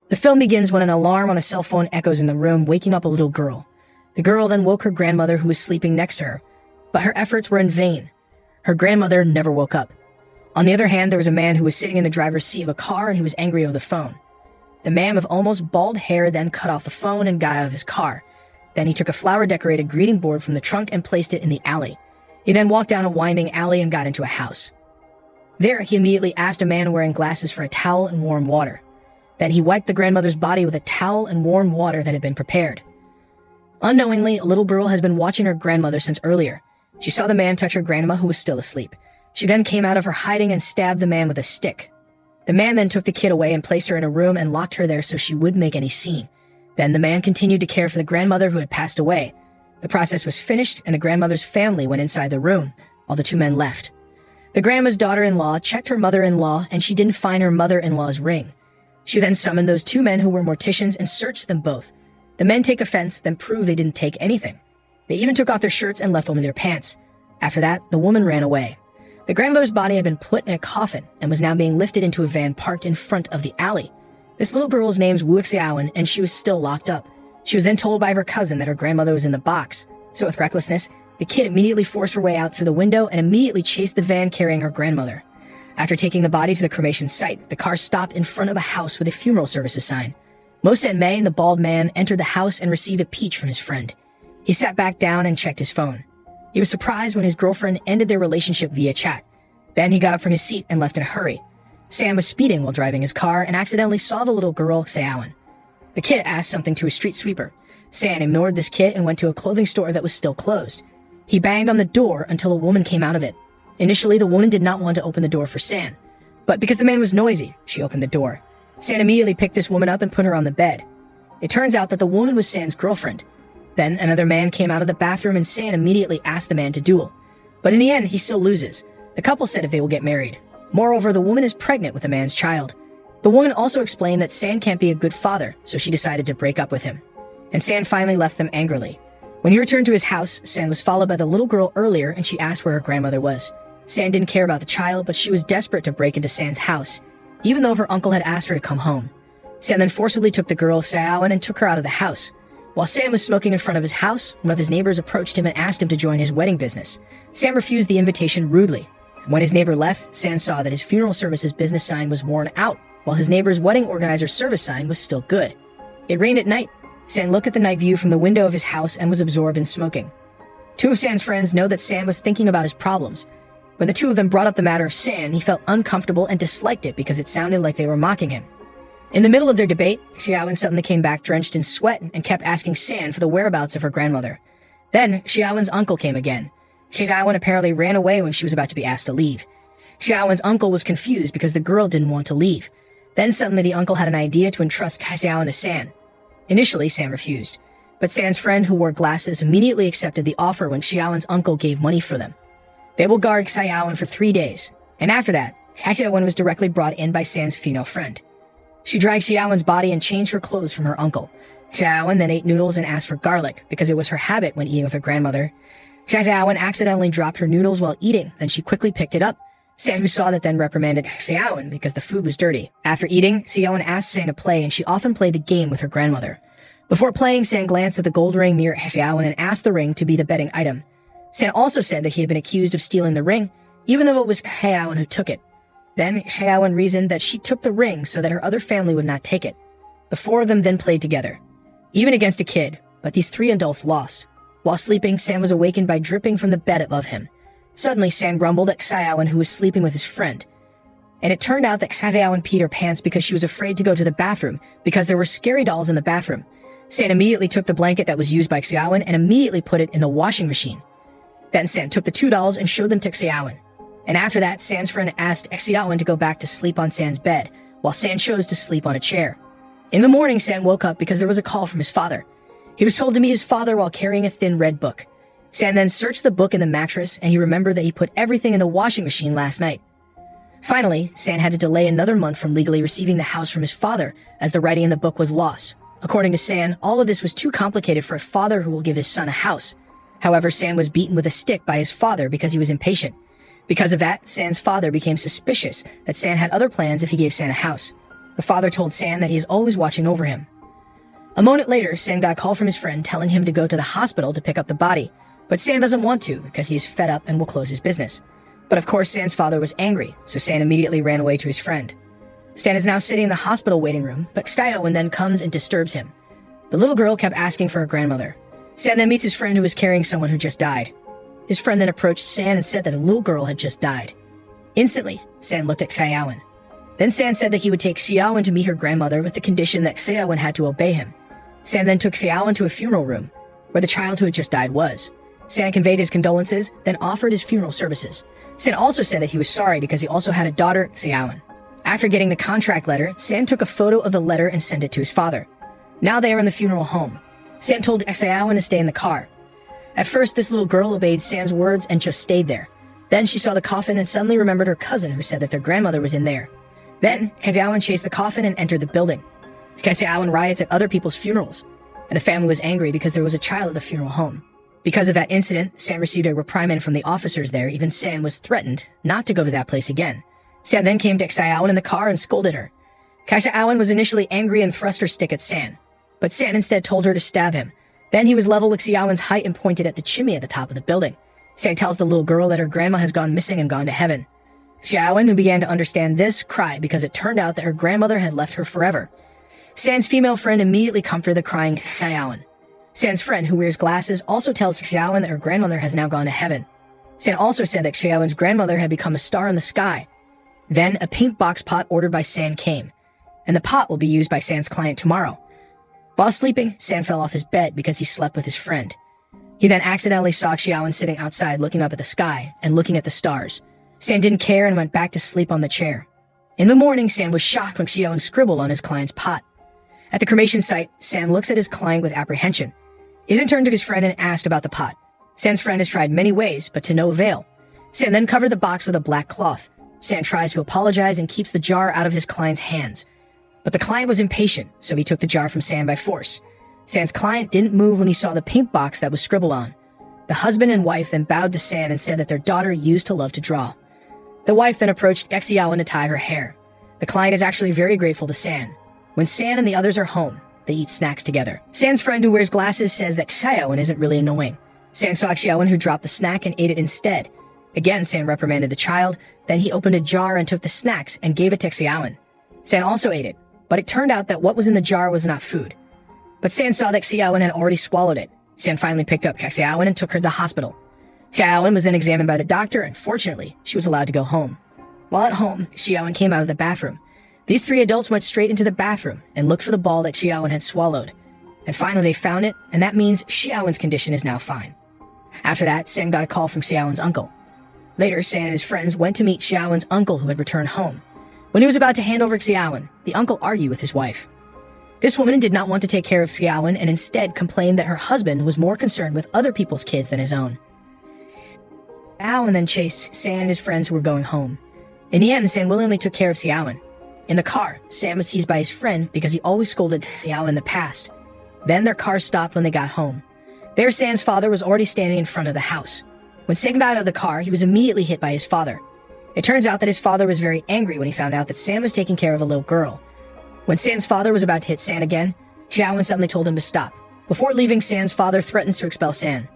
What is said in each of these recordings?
The film begins when an alarm on a cell phone echoes in the room, waking up a little girl. The girl then woke her grandmother, who was sleeping next to her, but her efforts were in vain. Her grandmother never woke up. On the other hand, there was a man who was sitting in the driver's seat of a car and he was angry over the phone. The man with almost bald hair then cut off the phone and got out of his car. Then he took a flower-decorated greeting board from the trunk and placed it in the alley. He then walked down a winding alley and got into a house. There, he immediately asked a man wearing glasses for a towel and warm water. Then he wiped the grandmother's body with a towel and warm water that had been prepared. Unknowingly, a little girl has been watching her grandmother since earlier. She saw the man touch her grandma, who was still asleep. She then came out of her hiding and stabbed the man with a stick. The man then took the kid away and placed her in a room and locked her there so she wouldn't make any scene. Then the man continued to care for the grandmother who had passed away. The process was finished and the grandmother's family went inside the room, while the two men left. The grandma's daughter-in-law checked her mother-in-law and she didn't find her mother-in-law's ring. She then summoned those two men who were morticians and searched them both. The men take offense, then prove they didn't take anything. They even took off their shirts and left only their pants. After that, the woman ran away. The grandmother's body had been put in a coffin and was now being lifted into a van parked in front of the alley. This little girl's name's Wu Xiaowen, and she was still locked up. She was then told by her cousin that her grandmother was in the box. So with recklessness, the kid immediately forced her way out through the window and immediately chased the van carrying her grandmother. After taking the body to the cremation site, the car stopped in front of a house with a funeral services sign. Mo San Mei and the bald man entered the house and received a peach from his friend. He sat back down and checked his phone. He was surprised when his girlfriend ended their relationship via chat. Then he got up from his seat and left in a hurry. Sam was speeding while driving his car and accidentally saw the little girl, Xiaowen. The kid asked something to a street sweeper. Sam ignored this kid and went to a clothing store that was still closed. He banged on the door until a woman came out of it. Initially, the woman did not want to open the door for San, but because the man was noisy, she opened the door. San immediately picked this woman up and put her on the bed. It turns out that the woman was San's girlfriend. Then another man came out of the bathroom and San immediately asked the man to duel. But in the end, he still loses. The couple said if they will get married. Moreover, the woman is pregnant with the man's child. The woman also explained that San can't be a good father, so she decided to break up with him. And San finally left them angrily. When he returned to his house, San was followed by the little girl earlier and she asked where her grandmother was. San didn't care about the child, but she was desperate to break into San's house, even though her uncle had asked her to come home. San then forcibly took the girl, Xiaowen, and took her out of the house. While Sam was smoking in front of his house, one of his neighbors approached him and asked him to join his wedding business. Sam refused the invitation rudely. When his neighbor left, Sam saw that his funeral services business sign was worn out, while his neighbor's wedding organizer service sign was still good. It rained at night. Sam looked at the night view from the window of his house and was absorbed in smoking. Two of Sam's friends know that Sam was thinking about his problems. When the two of them brought up the matter of Sam, he felt uncomfortable and disliked it because it sounded like they were mocking him. In the middle of their debate, Xiaowen suddenly came back drenched in sweat and kept asking Sam for the whereabouts of her grandmother. Then, Xiaowen's uncle came again. Xiaowen apparently ran away when she was about to be asked to leave. Xiaowen's uncle was confused because the girl didn't want to leave. Then suddenly the uncle had an idea to entrust Xiaowen to San. Initially, Sam refused, but San's friend who wore glasses immediately accepted the offer when Xiaowen's uncle gave money for them. They will guard Xiaowen for 3 days, and after that, Xiaowen was directly brought in by San's female friend. She dragged Xiaowen's body and changed her clothes from her uncle. Xiaowen then ate noodles and asked for garlic because it was her habit when eating with her grandmother. Xiaowen accidentally dropped her noodles while eating, then she quickly picked it up. San, who saw that, then reprimanded Xiaowen because the food was dirty. After eating, Xiaowen asked San to play and she often played the game with her grandmother. Before playing, San glanced at the gold ring near Xiaowen and asked the ring to be the betting item. San also said that he had been accused of stealing the ring, even though it was Xiaowen who took it. Then, Xiaowen reasoned that she took the ring so that her other family would not take it. The four of them then played together, even against a kid, but these 3 adults lost. While sleeping, Sam was awakened by dripping from the bed above him. Suddenly, Sam grumbled at Xiaowen, who was sleeping with his friend. And it turned out that Xiaowen peed her pants because she was afraid to go to the bathroom because there were scary dolls in the bathroom. San immediately took the blanket that was used by Xiaowen and immediately put it in the washing machine. Then San took the 2 dolls and showed them to Xiaowen. And after that, San's friend asked Xiaowen to go back to sleep on San's bed, while San chose to sleep on a chair. In the morning, San woke up because there was a call from his father. He was told to meet his father while carrying a thin red book. San then searched the book in the mattress, and he remembered that he put everything in the washing machine last night. Finally, San had to delay another month from legally receiving the house from his father, as the writing in the book was lost. According to San, all of this was too complicated for a father who will give his son a house. However, San was beaten with a stick by his father because he was impatient. Because of that, San's father became suspicious that San had other plans if he gave San a house. The father told San that he is always watching over him. A moment later, San got a call from his friend telling him to go to the hospital to pick up the body, but San doesn't want to because he is fed up and will close his business. But of course, San's father was angry, so San immediately ran away to his friend. San is now sitting in the hospital waiting room, but Xiaowen then comes and disturbs him. The little girl kept asking for her grandmother. San then meets his friend who was carrying someone who just died. His friend then approached San and said that a little girl had just died. Instantly, San looked at Xiaowen. Then San said that he would take Xiaowen to meet her grandmother with the condition that Xiaowen had to obey him. San then took Xiaowen to a funeral room, where the child who had just died was. San conveyed his condolences, then offered his funeral services. San also said that he was sorry because he also had a daughter, Xiaowen. After getting the contract letter, San took a photo of the letter and sent it to his father. Now they are in the funeral home. San told Xiaowen to stay in the car. At first, this little girl obeyed San's words and just stayed there. Then she saw the coffin and suddenly remembered her cousin who said that their grandmother was in there. Then, Xiaowen chased the coffin and entered the building. Xiaowen riots at other people's funerals, and the family was angry because there was a child at the funeral home. Because of that incident, San received a reprimand from the officers there. Even San was threatened not to go to that place again. San then came to Xiaowen in the car and scolded her. Xiaowen was initially angry and thrust her stick at San, but San instead told her to stab him. Then he was level with Xiaowen's height and pointed at the chimney at the top of the building. San tells the little girl that her grandma has gone missing and gone to heaven. Xiaowen, who began to understand this, cried because it turned out that her grandmother had left her forever. San's female friend immediately comforted the crying Xiaowen. San's friend, who wears glasses, also tells Xiaowen that her grandmother has now gone to heaven. San also said that Xiaowen's grandmother had become a star in the sky. Then a pink box pot ordered by San came, and the pot will be used by San's client tomorrow. While sleeping, San fell off his bed because he slept with his friend. He then accidentally saw Xiaowen sitting outside looking up at the sky and looking at the stars. San didn't care and went back to sleep on the chair. In the morning, San was shocked when Xiaowen scribbled on his client's pot. At the cremation site, San looks at his client with apprehension. He then turned to his friend and asked about the pot. San's friend has tried many ways, but to no avail. San then covered the box with a black cloth. San tries to apologize and keeps the jar out of his client's hands. But the client was impatient, so he took the jar from San by force. San's client didn't move when he saw the pink box that was scribbled on. The husband and wife then bowed to San and said that their daughter used to love to draw. The wife then approached Xiaowen to tie her hair. The client is actually very grateful to San. When San and the others are home, they eat snacks together. San's friend who wears glasses says that Xiaowen isn't really annoying. San saw Xiaowen who dropped the snack and ate it instead. Again, San reprimanded the child, then he opened a jar and took the snacks and gave it to Xiaowen. San also ate it, but it turned out that what was in the jar was not food. But San saw that Xiaowen had already swallowed it. San finally picked up Xiaowen and took her to the hospital. Xiaowen was then examined by the doctor, and fortunately, she was allowed to go home. While at home, Xiaowen came out of the bathroom. These three adults went straight into the bathroom and looked for the ball that Xiaowen had swallowed. And finally they found it, and that means Xiaowen's condition is now fine. After that, San got a call from Xiaowen's uncle. Later, San and his friends went to meet Xiaowen's uncle who had returned home. When he was about to hand over Xiaowen, the uncle argued with his wife. This woman did not want to take care of Xiaowen and instead complained that her husband was more concerned with other people's kids than his own. Xiaowen then chased San and his friends who were going home. In the end, San willingly took care of Xiaowen. In the car, San was teased by his friend because he always scolded Xiaowen in the past. Then their car stopped when they got home. There, San's father was already standing in front of the house. When San got out of the car, he was immediately hit by his father. It turns out that his father was very angry when he found out that San was taking care of a little girl. When San's father was about to hit San again, Xiaowen suddenly told him to stop. Before leaving, San's father threatens to expel San.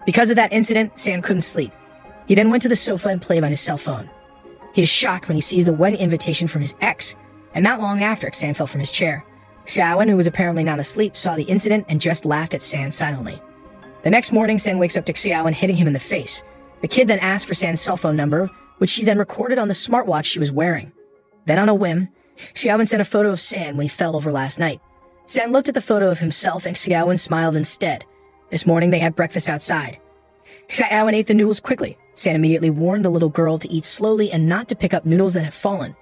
Because of that incident, San couldn't sleep. He then went to the sofa and played on his cell phone. He is shocked when he sees the wedding invitation from his ex, and not long after, San fell from his chair. Xiaowen, who was apparently not asleep, saw the incident and just laughed at San silently. The next morning, San wakes up to Xiaowen hitting him in the face. The kid then asked for San's cell phone number, which she then recorded on the smartwatch she was wearing. Then on a whim, Xiaowen sent a photo of San when he fell over last night. San looked at the photo of himself and Xiaowen smiled instead. This morning they had breakfast outside. Xiaowen ate the noodles quickly. San immediately warned the little girl to eat slowly and not to pick up noodles that had fallen.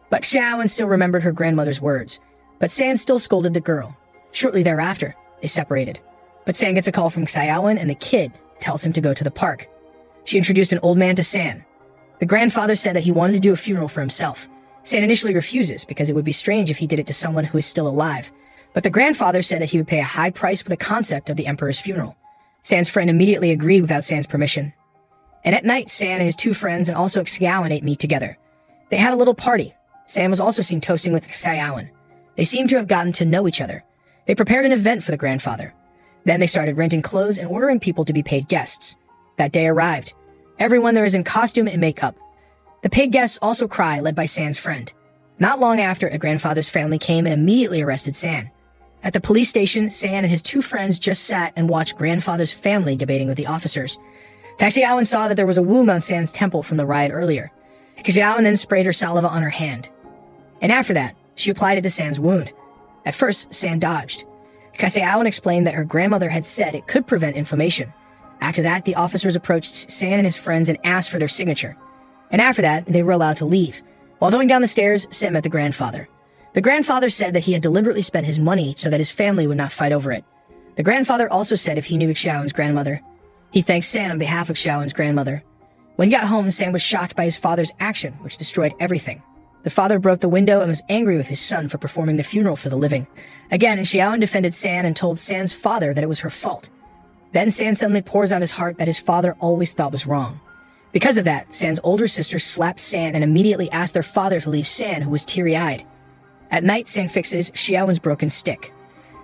But Xiaowen still remembered her grandmother's words. But San still scolded the girl. Shortly thereafter, they separated. But San gets a call from Xiaowen and the kid tells him to go to the park. She introduced an old man to San. The grandfather said that he wanted to do a funeral for himself. San initially refuses because it would be strange if he did it to someone who is still alive. But the grandfather said that he would pay a high price for the concept of the emperor's funeral. San's friend immediately agreed without San's permission. And at night, San and his two friends and also Xiaowen ate meat together. They had a little party. San was also seen toasting with Xiaowen. They seemed to have gotten to know each other. They prepared an event for the grandfather. Then they started renting clothes and ordering people to be paid guests. That day arrived. Everyone there is in costume and makeup. The paid guests also cry, led by San's friend. Not long after, a grandfather's family came and immediately arrested San. At the police station, San and his two friends just sat and watched grandfather's family debating with the officers. Xiaowen saw that there was a wound on San's temple from the riot earlier. Xiaowen then sprayed her saliva on her hand. And after that, she applied it to San's wound. At first, San dodged. Xiaowen explained that her grandmother had said it could prevent inflammation. After that, the officers approached San and his friends and asked for their signature. And after that, they were allowed to leave. While going down the stairs, San met the grandfather. The grandfather said that he had deliberately spent his money so that his family would not fight over it. The grandfather also said if he knew Xiaowen's grandmother. He thanked San on behalf of Xiaowen's grandmother. When he got home, San was shocked by his father's action, which destroyed everything. The father broke the window and was angry with his son for performing the funeral for the living. Again, Xiaowen defended San and told San's father that it was her fault. Then San suddenly pours out his heart that his father always thought was wrong. Because of that, San's older sister slapped San and immediately asked their father to leave San, who was teary-eyed. At night, San fixes Xiaowen's broken stick.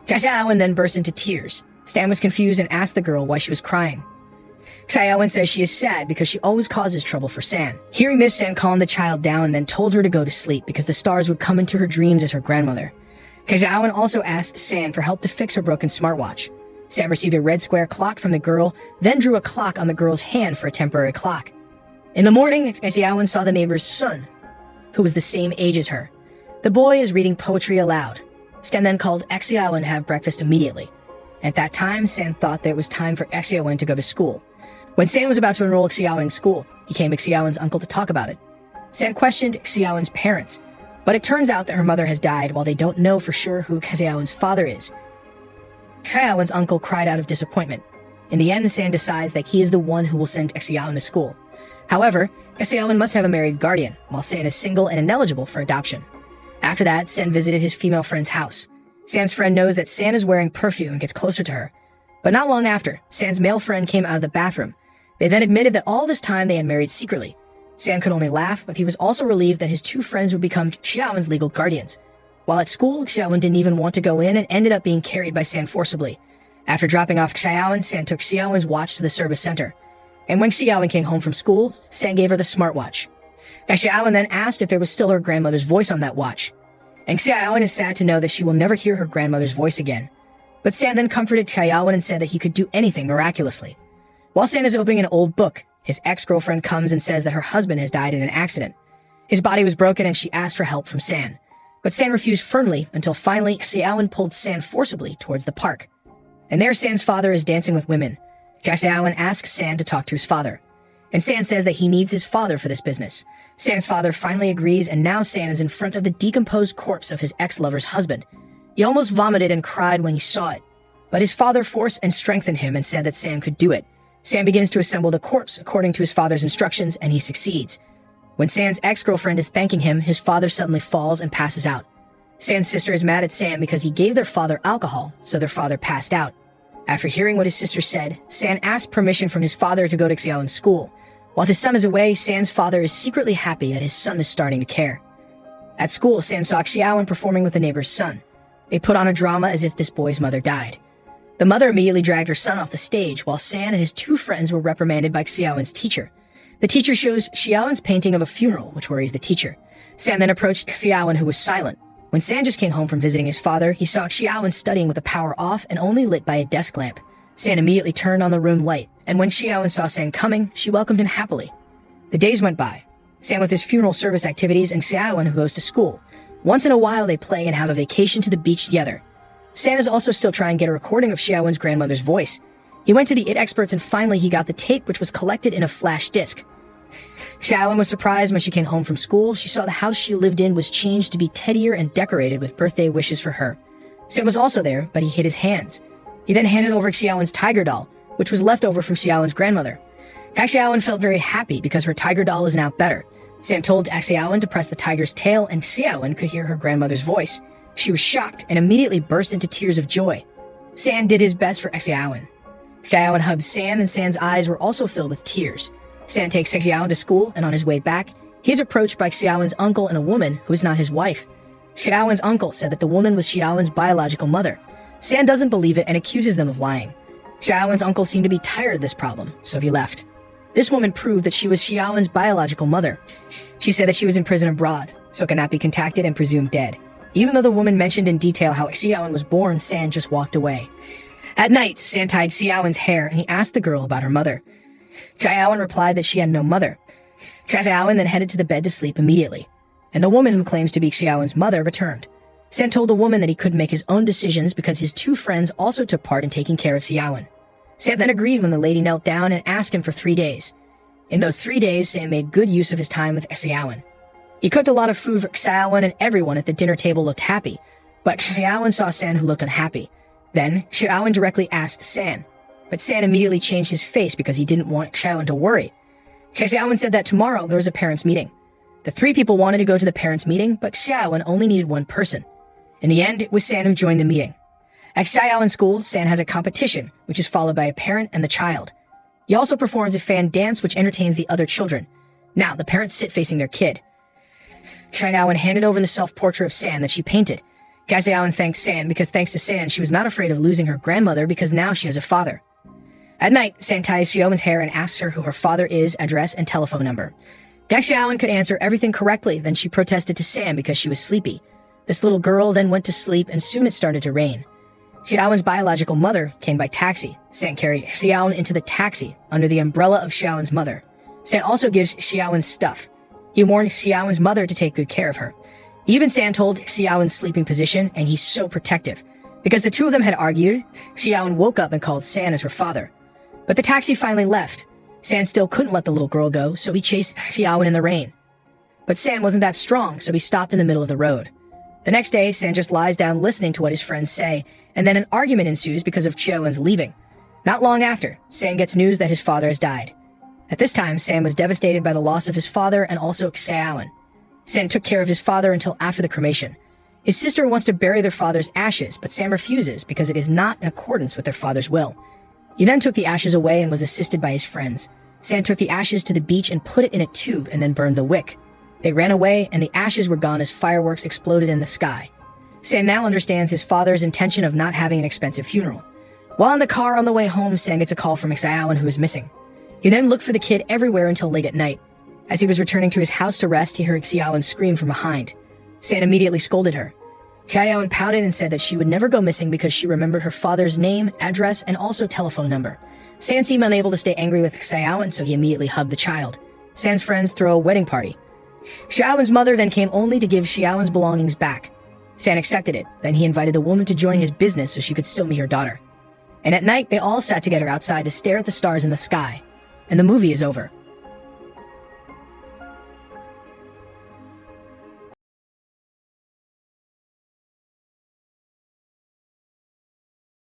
Xiaowen then burst into tears. San was confused and asked the girl why she was crying. Xiaowen says she is sad because she always causes trouble for San. Hearing this, San calmed the child down and then told her to go to sleep because the stars would come into her dreams as her grandmother. Xiaowen also asked San for help to fix her broken smartwatch. San received a red square clock from the girl, then drew a clock on the girl's hand for a temporary clock. In the morning, Xiaowen saw the neighbor's son, who was the same age as her. The boy is reading poetry aloud. San then called Xiaowen to have breakfast immediately. At that time, San thought that it was time for Xiaowen to go to school. When San was about to enroll Xiaowen in school, he came to Xiaowen's uncle to talk about it. San questioned Xiaowen's parents, but it turns out that her mother has died while they don't know for sure who Xiaowen's father is. Xiaowen's uncle cried out of disappointment. In the end, San decides that he is the one who will send Xiaowen to school. However, Xiaowen must have a married guardian, while San is single and ineligible for adoption. After that, San visited his female friend's house. San's friend knows that San is wearing perfume and gets closer to her. But not long after, San's male friend came out of the bathroom. They then admitted that all this time they had married secretly. San could only laugh, but he was also relieved that his two friends would become Xiaowen's legal guardians. While at school, Xiaowen didn't even want to go in and ended up being carried by San forcibly. After dropping off Xiaowen, San took Xiaowen's watch to the service center. And when Xiaowen came home from school, San gave her the smartwatch. Xiaowen then asked if there was still her grandmother's voice on that watch. And Xiaowen is sad to know that she will never hear her grandmother's voice again. But San then comforted Xiaowen and said that he could do anything miraculously. While San is opening an old book, his ex-girlfriend comes and says that her husband has died in an accident. His body was broken and she asked for help from San. But San refused firmly until finally Xiaowen pulled San forcibly towards the park. And there San's father is dancing with women. Xiaowen asks San to talk to his father. And San says that he needs his father for this business. San's father finally agrees and now San is in front of the decomposed corpse of his ex-lover's husband. He almost vomited and cried when he saw it. But his father forced and strengthened him and said that San could do it. San begins to assemble the corpse according to his father's instructions and he succeeds. When San's ex-girlfriend is thanking him, his father suddenly falls and passes out. San's sister is mad at San because he gave their father alcohol, so their father passed out. After hearing what his sister said, San asked permission from his father to go to Xiaowen's school. While his son is away, San's father is secretly happy that his son is starting to care. At school, San saw Xiaowen performing with a neighbor's son. They put on a drama as if this boy's mother died. The mother immediately dragged her son off the stage while San and his two friends were reprimanded by Xiaowen's teacher. The teacher shows Xiaowen's painting of a funeral, which worries the teacher. San then approached Xiaowen, who was silent. When San just came home from visiting his father, he saw Xiaowen studying with the power off and only lit by a desk lamp. San immediately turned on the room light, and when Xiaowen saw San coming, she welcomed him happily. The days went by. San with his funeral service activities and Xiaowen, who goes to school. Once in a while, they play and have a vacation to the beach together. San is also still trying to get a recording of Xiaowen's grandmother's voice. He went to the IT experts and finally he got the tape, which was collected in a flash disk. Xiaowen was surprised when she came home from school. She saw the house she lived in was changed to be teddier and decorated with birthday wishes for her. San was also there, but he hid his hands. He then handed over Xiaowen's tiger doll, which was left over from Xiaowen's grandmother. Xiaowen felt very happy because her tiger doll is now better. San told Xiaowen to press the tiger's tail and Xiaowen could hear her grandmother's voice. She was shocked and immediately burst into tears of joy. San did his best for Xiaowen. Xiaowen hugged San and San's eyes were also filled with tears. San takes Xiaowen to school and on his way back, He's approached by Xiaowen's uncle and a woman who is not his wife. Xiaowen's uncle said that the woman was Xiaowen's biological mother. San doesn't believe it and accuses them of lying. Xiaowen's uncle seemed to be tired of this problem, so he left. This woman proved that she was Xiaowen's biological mother. She said that she was in prison abroad, so cannot be contacted and presumed dead. Even though the woman mentioned in detail how Xiaowen was born, San just walked away. At night, San tied Xiaowen's hair and he asked the girl about her mother. Xiaowen replied that she had no mother. Xiaowen then headed to the bed to sleep immediately, and the woman who claims to be Xiaowen's mother returned. San told the woman that he couldn't make his own decisions because his two friends also took part in taking care of Xiaowen. Sam then agreed when the lady knelt down and asked him for 3 days. In those 3 days, Sam made good use of his time with Xiaowen. He cooked a lot of food for Xiaowen, and everyone at the dinner table looked happy, but Xiaowen saw San who looked unhappy. Then, Xiaowen directly asked San, but San immediately changed his face because he didn't want Xiaowen to worry. Xiaowen said that tomorrow there was a parents' meeting. The 3 people wanted to go to the parents' meeting, but Xiaowen only needed 1 person. In the end, it was San who joined the meeting. At Xiaowen's school, San has a competition, which is followed by a parent and the child. He also performs a fan dance which entertains the other children. Now, the parents sit facing their kid. Xiaowen handed over the self-portrait of San that she painted. Xiaowen thanked San because thanks to San, she was not afraid of losing her grandmother because now she has a father. At night, San ties Xiaowen's hair and asks her who her father is, address, and telephone number. Xiaowen could answer everything correctly, then she protested to San because she was sleepy. This little girl then went to sleep and soon it started to rain. Xiaowen's biological mother came by taxi. San carried Xiaowen into the taxi under the umbrella of Xiaowen's mother. San also gives Xiaowen stuff. He warned Xiaowen's mother to take good care of her. Even San told Xiaowen's sleeping position, and he's so protective. Because the two of them had argued, Xiaowen woke up and called San as her father. But the taxi finally left. San still couldn't let the little girl go, so he chased Xiaowen in the rain. But San wasn't that strong, so he stopped in the middle of the road. The next day, San just lies down listening to what his friends say, and then an argument ensues because of Xiaowen's leaving. Not long after, San gets news that his father has died. At this time, San was devastated by the loss of his father and also Xiaowen. San took care of his father until after the cremation. His sister wants to bury their father's ashes, but Sam refuses because it is not in accordance with their father's will. He then took the ashes away and was assisted by his friends. Sam took the ashes to the beach and put it in a tube and then burned the wick. They ran away and the ashes were gone as fireworks exploded in the sky. Sam now understands his father's intention of not having an expensive funeral. While in the car on the way home, Sam gets a call from Xiaowen who is missing. He then looked for the kid everywhere until late at night. As he was returning to his house to rest, he heard Xiaowen scream from behind. San immediately scolded her. Xiaowen pouted and said that she would never go missing because she remembered her father's name, address, and also telephone number. San seemed unable to stay angry with Xiaowen, so he immediately hugged the child. San's friends throw a wedding party. Xiaowen's mother then came only to give Xiaowen's belongings back. San accepted it. Then he invited the woman to join his business so she could still meet her daughter. And at night, they all sat together outside to stare at the stars in the sky. And the movie is over.